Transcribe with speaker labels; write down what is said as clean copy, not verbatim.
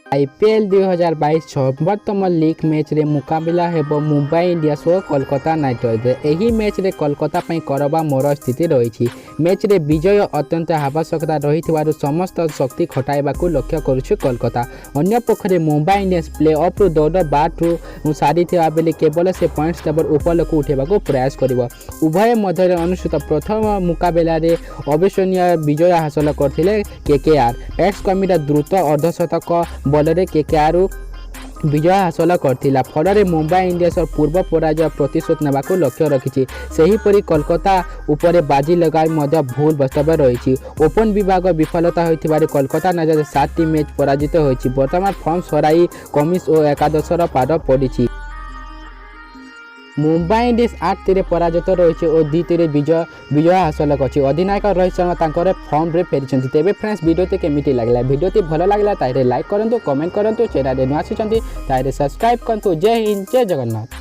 Speaker 1: IPL 2022 सर्वोत्तम league match रे मुकाबला हेबो मुंबई इंडियंस और कोलकाता नाइट राइडर्स। एही मैच रे कोलकाता पई करबा मोर स्थिति रही। मैच रे विजय अत्यंत आवश्यकता रही समस्त शक्ति खटाइबाकू लक्ष्य करुछु कोलकाता। अन्य पक्षरे मुंबई इंडियंस प्ले ऑफ रु दौड़ बाटू सारी बेले केवल से पॉइंट्स टेबल ऊपर को उठेबाकू प्रयास करिवो। उभय मध्य अनुष्ठित प्रथम मुकाबला रे अविश्वसनीय विजय हासिल करथिले केकेआर। एक्स कमिटा द्रुत अर्धशतक बलरे केकेआर विजय हासिल करथिला। फल मुंबई इंडियंस पूर्व पराजय प्रतिशोध नेबाकू लक्ष्य रखिछि। सेहीपरि कोलकाता उपरे बाजी लगाई मध्य भूल वक्तव्य रही। ओपन विभाग विफलता होइथिबारे कोलकाता नजर 7 टी मैच पराजित होइछि। वर्तमान फॉर्म सराई कमिस और एकादशर पाद पड़िछि। मुंबई इंडियंस 8 रे पराजित रही और 2 रे विजय हासिल कर। अधिनायक रोहित शर्मा फॉर्म रे फेरी। तेरे फ्रेंड्स वीडियो केमिति लागला वीडियो भल लागला तारे लाइक करंतु कमेंट करंतु चैनल रे न आसी सब्सक्राइब करंतु। जय हिंद जय जगन्नाथ।